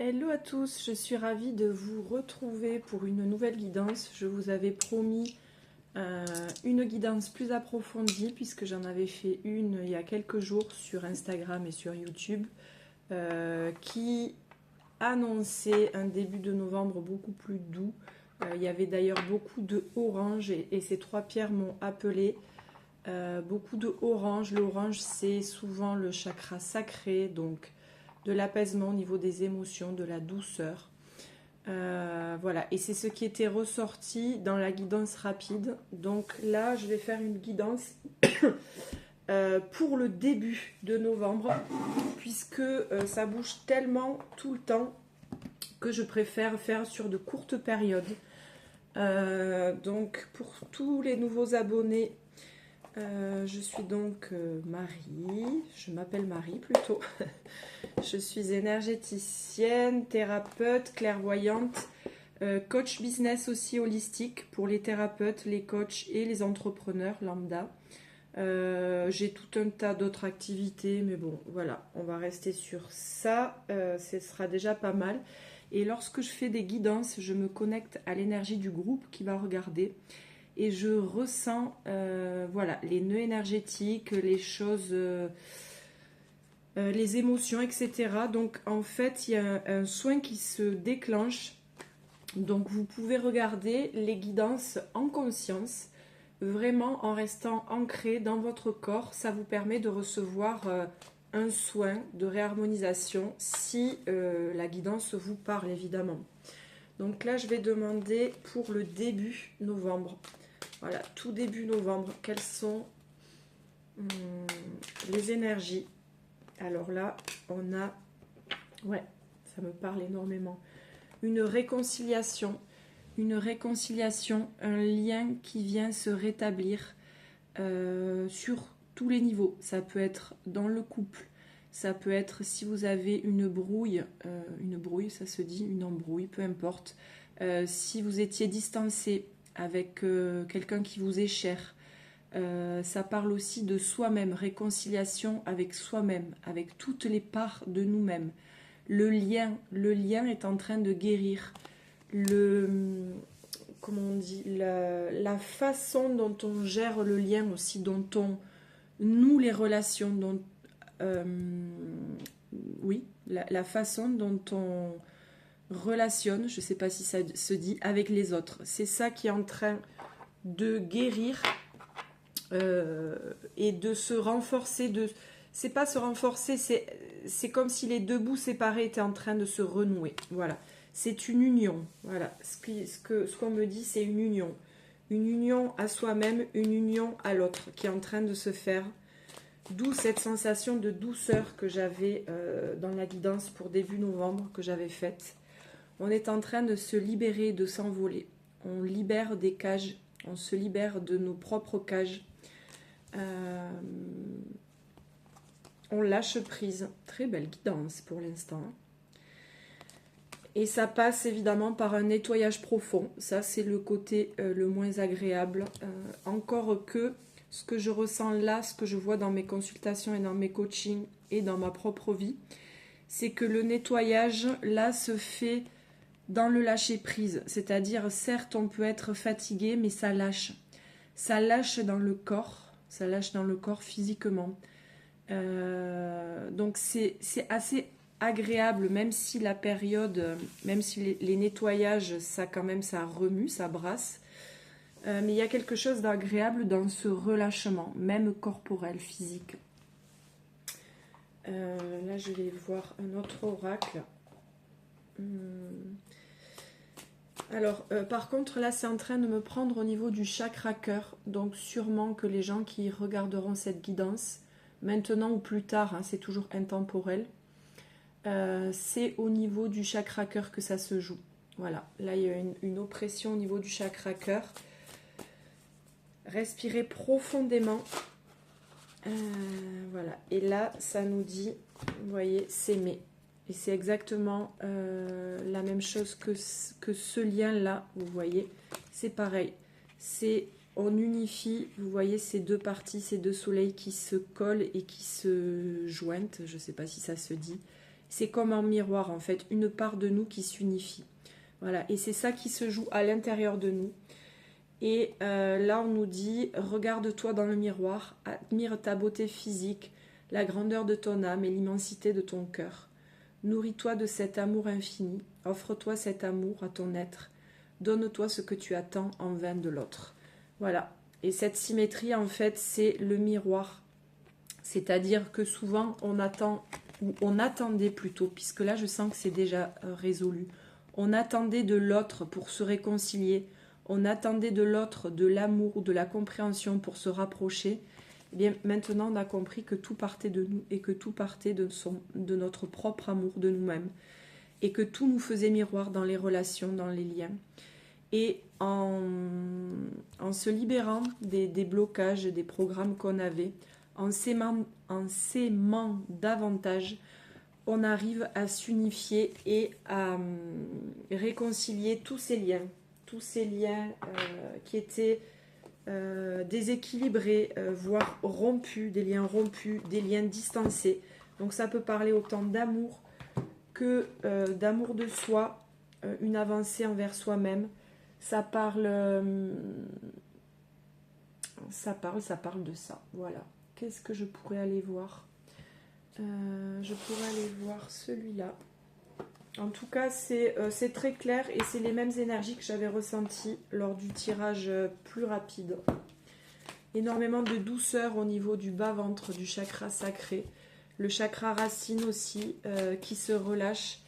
Hello à tous, je suis ravie de vous retrouver pour une nouvelle guidance. Je vous avais promis une guidance plus approfondie puisque j'en avais fait une il y a quelques jours sur Instagram et sur YouTube qui annonçait un début de novembre beaucoup plus doux. Il y avait d'ailleurs beaucoup de orange et ces trois pierres m'ont appelé. Beaucoup de orange. L'orange, c'est souvent le chakra sacré, donc de l'apaisement au niveau des émotions, de la douceur. Voilà, et c'est ce qui était ressorti dans la guidance rapide. Donc là, je vais faire une guidance pour le début de novembre, puisque ça bouge tellement tout le temps que je préfère faire sur de courtes périodes. Donc pour tous les nouveaux abonnés, je suis donc Marie, je m'appelle Marie plutôt. Je suis énergéticienne, thérapeute, clairvoyante, coach business aussi holistique pour les thérapeutes, les coachs et les entrepreneurs lambda. J'ai tout un tas d'autres activités, mais bon, voilà, on va rester sur ça, ce sera déjà pas mal. Et lorsque je fais des guidances, je me connecte à l'énergie du groupe qui va regarder et je ressens voilà, les nœuds énergétiques, les choses, les émotions, etc. Donc en fait, il y a un soin qui se déclenche. Donc vous pouvez regarder les guidances en conscience, vraiment en restant ancré dans votre corps. Ça vous permet de recevoir un soin de réharmonisation si la guidance vous parle évidemment. Donc là, je vais demander pour le début novembre. Voilà, tout début novembre, quelles sont les énergies? Alors là, on a, ouais, ça me parle énormément. Une réconciliation, un lien qui vient se rétablir sur tous les niveaux. Ça peut être dans le couple, ça peut être si vous avez une brouille, ça se dit, une embrouille, peu importe. Si vous étiez distancé avec quelqu'un qui vous est cher, ça parle aussi de soi-même, réconciliation avec soi-même, avec toutes les parts de nous-mêmes. Le lien est en train de guérir. Comment on dit, la façon dont on gère le lien aussi, dont on noue les relations, oui, la façon dont on relationne, je ne sais pas si ça se dit, avec les autres. C'est ça qui est en train de guérir et de se renforcer. C'est pas se renforcer, c'est comme si les deux bouts séparés étaient en train de se renouer. Voilà, c'est une union. Voilà, ce qu'on me dit, c'est une union. Une union à soi-même, une union à l'autre qui est en train de se faire. D'où cette sensation de douceur que j'avais dans la guidance pour début novembre que j'avais faite. On est en train de se libérer, de s'envoler. On libère des cages, on se libère de nos propres cages. On lâche prise. Très belle guidance pour l'instant. Et ça passe évidemment par un nettoyage profond. Ça, c'est le côté le moins agréable. Encore que ce que je ressens là, ce que je vois dans mes consultations et dans mes coachings et dans ma propre vie, c'est que le nettoyage là se fait dans le lâcher prise. C'est-à-dire, certes, on peut être fatigué, mais ça lâche. Ça lâche dans le corps. Ça lâche dans le corps physiquement. Donc c'est assez agréable, même si la période, même si les nettoyages, ça quand même, ça remue, ça brasse. Mais il y a quelque chose d'agréable dans ce relâchement, même corporel, physique. Là, je vais voir un autre oracle. Alors, par contre, là, c'est en train de me prendre au niveau du chakra cœur. Donc, sûrement que les gens qui regarderont cette guidance, maintenant ou plus tard, hein, c'est toujours intemporel, c'est au niveau du chakra cœur que ça se joue. Voilà, là, il y a une oppression au niveau du chakra cœur. Respirez profondément. Voilà, et là, ça nous dit, vous voyez, s'aimer. Et c'est exactement la même chose que ce lien-là, vous voyez. C'est pareil. On unifie, vous voyez, ces deux parties, ces deux soleils qui se collent et qui se jointent. Je ne sais pas si ça se dit. C'est comme un miroir en fait, une part de nous qui s'unifie. Voilà, et c'est ça qui se joue à l'intérieur de nous. Et là, on nous dit, regarde-toi dans le miroir, admire ta beauté physique, la grandeur de ton âme et l'immensité de ton cœur. Nourris-toi de cet amour infini, offre-toi cet amour à ton être, donne-toi ce que tu attends en vain de l'autre. Voilà, et cette symétrie, en fait, c'est le miroir. C'est-à-dire que souvent, on attend, ou on attendait plutôt, puisque là, je sens que c'est déjà résolu. On attendait de l'autre pour se réconcilier, on attendait de l'autre de l'amour, de la compréhension pour se rapprocher. Eh bien, maintenant, on a compris que tout partait de nous et que tout partait de notre propre amour de nous-mêmes et que tout nous faisait miroir dans les relations, dans les liens. Et en se libérant des blocages, des programmes qu'on avait, en s'aimant davantage, on arrive à s'unifier et à réconcilier tous ces liens qui étaient déséquilibrés, voire rompus, des liens rompus, des liens distancés. Donc ça peut parler autant d'amour que d'amour de soi, une avancée envers soi-même. Ça parle de ça. Voilà. Qu'est-ce que je pourrais aller voir ? Je pourrais aller voir celui-là. En tout cas, c'est très clair et c'est les mêmes énergies que j'avais ressenties lors du tirage plus rapide. Énormément de douceur au niveau du bas-ventre, du chakra sacré. Le chakra racine aussi qui se relâche.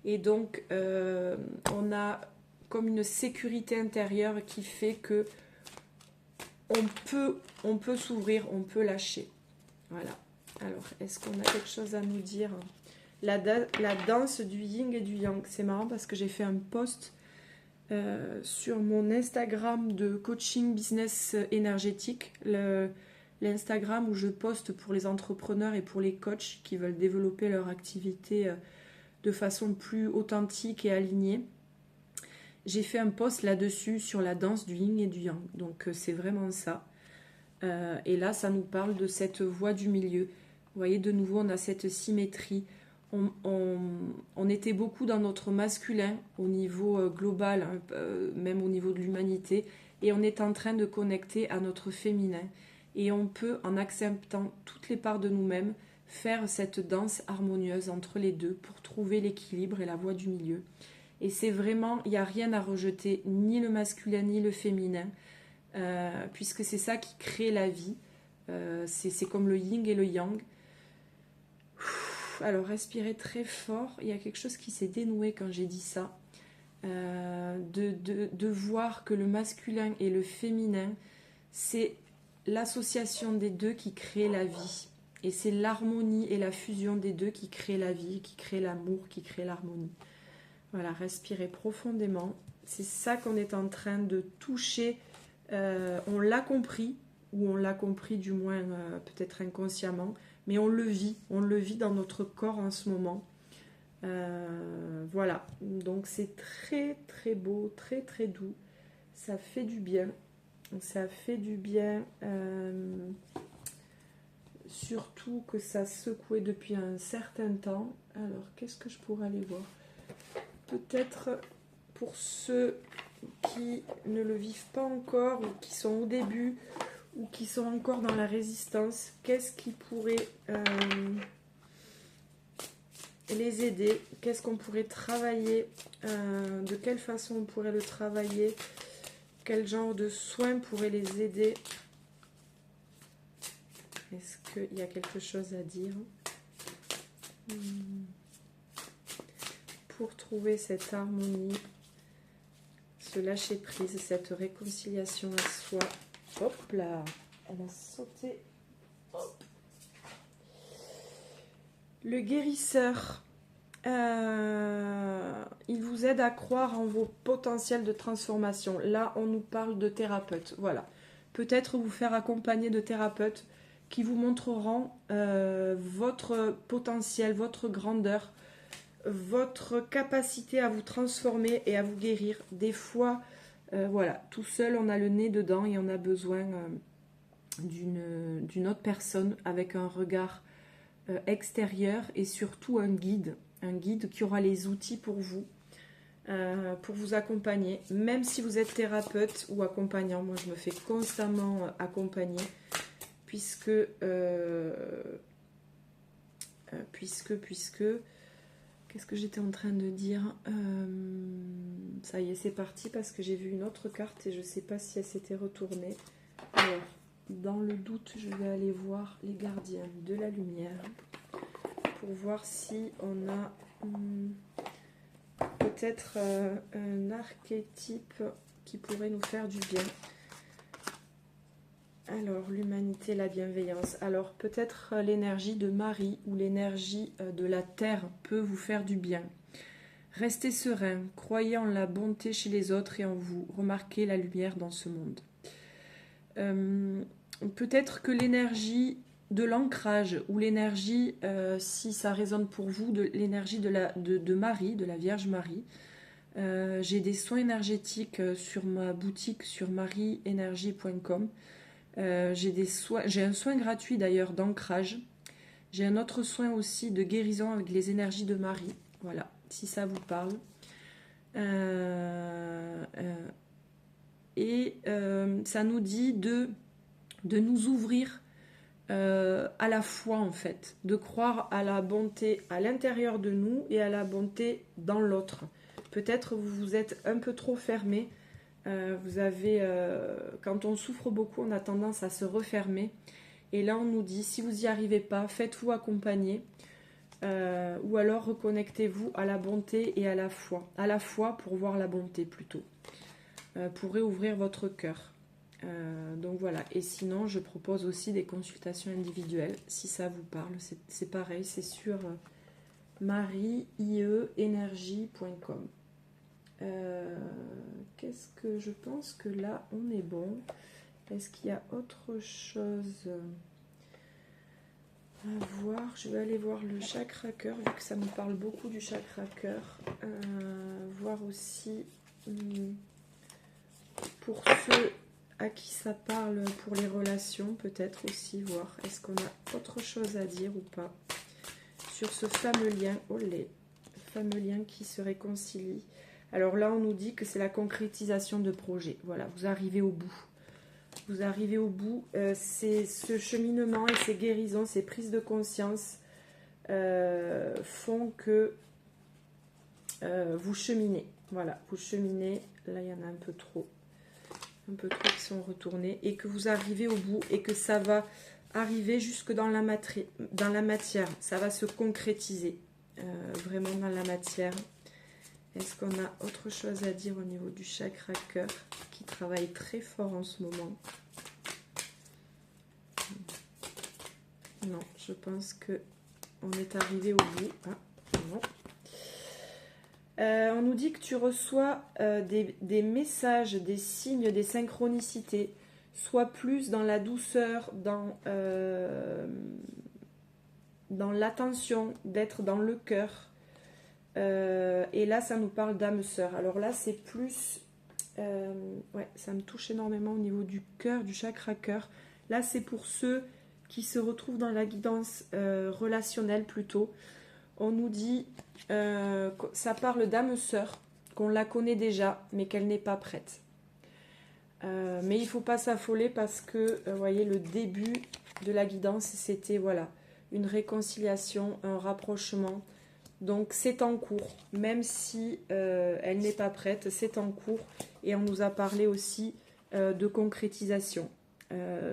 Et donc, on a comme une sécurité intérieure qui fait que on peut s'ouvrir, on peut lâcher. Voilà. Alors, est-ce qu'on a quelque chose à nous dire ? La danse du yin et du yang. C'est marrant parce que j'ai fait un post sur mon Instagram de coaching business énergétique. L'Instagram où je poste pour les entrepreneurs et pour les coachs qui veulent développer leur activité de façon plus authentique et alignée. J'ai fait un post là-dessus sur la danse du yin et du yang. Donc c'est vraiment ça. Et là, ça nous parle de cette voie du milieu. Vous voyez, de nouveau, on a cette symétrie. On était beaucoup dans notre masculin au niveau global, hein, même au niveau de l'humanité. Et on est en train de connecter à notre féminin. Et on peut, en acceptant toutes les parts de nous-mêmes, faire cette danse harmonieuse entre les deux pour trouver l'équilibre et la voie du milieu. Et c'est vraiment, il n'y a rien à rejeter, ni le masculin ni le féminin, puisque c'est ça qui crée la vie. C'est comme le yin et le yang. Alors, respirez très fort. Il y a quelque chose qui s'est dénoué quand j'ai dit ça. De voir que le masculin et le féminin, c'est l'association des deux qui crée la vie. Et c'est l'harmonie et la fusion des deux qui crée la vie, qui crée l'amour, qui crée l'harmonie. Voilà, respirez profondément. C'est ça qu'on est en train de toucher. On l'a compris, ou on l'a compris du moins peut-être inconsciemment, mais on le vit dans notre corps en ce moment. Voilà, donc c'est très très beau, très très doux. Ça fait du bien. Ça fait du bien. Surtout que ça secouait depuis un certain temps. Alors, qu'est-ce que je pourrais aller voir ? Peut-être pour ceux qui ne le vivent pas encore, ou qui sont au début, ou qui sont encore dans la résistance, qu'est-ce qui pourrait les aider ? Qu'est-ce qu'on pourrait travailler ? De quelle façon on pourrait le travailler ? Quel genre de soins pourrait les aider ? Est-ce qu'il y a quelque chose à dire pour trouver cette harmonie, ce lâcher prise, cette réconciliation à soi? Hop là, elle a sauté. Hop. Le guérisseur, il vous aide à croire en vos potentiels de transformation. Là, on nous parle de thérapeute. Voilà. Peut-être vous faire accompagner de thérapeutes qui vous montreront votre potentiel, votre grandeur, votre capacité à vous transformer et à vous guérir. Des fois, voilà, tout seul, on a le nez dedans et on a besoin d'une autre personne avec un regard extérieur et surtout un guide. un guide qui aura les outils pour vous accompagner. Même si vous êtes thérapeute ou accompagnant, moi je me fais constamment accompagner puisque qu'est-ce que j'étais en train de dire, ça y est, c'est parti parce que j'ai vu une autre carte et je ne sais pas si elle s'était retournée. Alors, dans le doute, je vais aller voir les gardiens de la lumière pour voir si on a peut-être un archétype qui pourrait nous faire du bien. Alors, l'humanité, la bienveillance. Alors, peut-être l'énergie de Marie ou l'énergie de la Terre peut vous faire du bien. Restez serein, croyez en la bonté chez les autres et en vous. Remarquez la lumière dans ce monde. Peut-être que l'énergie de l'ancrage ou l'énergie, si ça résonne pour vous, de l'énergie de Marie, de la Vierge Marie. J'ai des soins énergétiques sur ma boutique sur marieenergie.com. J'ai un soin gratuit d'ailleurs d'ancrage. J'ai un autre soin aussi de guérison avec les énergies de Marie. Voilà, si ça vous parle. Ça nous dit de nous ouvrir à la foi en fait, de croire à la bonté à l'intérieur de nous et à la bonté dans l'autre. Peut-être vous êtes un peu trop fermé. Quand on souffre beaucoup, on a tendance à se refermer. Et là, on nous dit, si vous n'y arrivez pas, faites-vous accompagner. Ou alors, reconnectez-vous à la bonté et à la foi. À la foi pour voir la bonté plutôt. Pour réouvrir votre cœur. Donc voilà. Et sinon, je propose aussi des consultations individuelles. Si ça vous parle, c'est pareil. C'est sur marieenergie.com. Qu'est-ce que je pense que là on est bon. Est-ce qu'il y a autre chose à voir? Je vais aller voir le chakra cœur vu que ça me parle beaucoup du chakra cœur. Voir aussi pour ceux à qui ça parle pour les relations, peut-être aussi voir est-ce qu'on a autre chose à dire ou pas sur ce fameux lien, fameux lien qui se réconcilie. Alors là, on nous dit que c'est la concrétisation de projets. Voilà, vous arrivez au bout. Vous arrivez au bout. C'est ce cheminement et ces guérisons, ces prises de conscience font que vous cheminez. Voilà, vous cheminez. Là, il y en a un peu trop qui sont retournés. Et que vous arrivez au bout et que ça va arriver jusque dans la matière. Ça va se concrétiser vraiment dans la matière. Est-ce qu'on a autre chose à dire au niveau du chakra cœur qui travaille très fort en ce moment? Non, je pense que on est arrivé au bout. Ah, non. On nous dit que tu reçois des messages, des signes, des synchronicités. Soit plus dans la douceur, dans l'attention, d'être dans le cœur. Et là ça nous parle d'âme sœur. Alors là c'est plus ouais, ça me touche énormément au niveau du cœur, du chakra cœur. Là c'est pour ceux qui se retrouvent dans la guidance relationnelle plutôt. On nous dit ça parle d'âme sœur, qu'on la connaît déjà mais qu'elle n'est pas prête. Mais il ne faut pas s'affoler parce que vous voyez, le début de la guidance c'était voilà, une réconciliation, un rapprochement. Donc c'est en cours, même si elle n'est pas prête, c'est en cours. Et on nous a parlé aussi de concrétisation,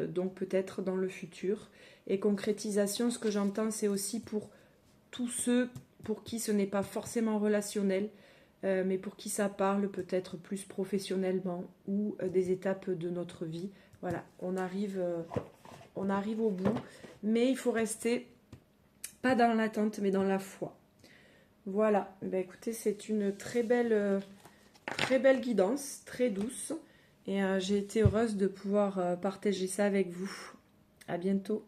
donc peut-être dans le futur. Et concrétisation, ce que j'entends, c'est aussi pour tous ceux pour qui ce n'est pas forcément relationnel, mais pour qui ça parle peut-être plus professionnellement ou des étapes de notre vie. Voilà, on arrive au bout, mais il faut rester pas dans l'attente, mais dans la foi. Voilà, ben écoutez, c'est une très belle guidance, très douce. Et j'ai été heureuse de pouvoir partager ça avec vous. À bientôt.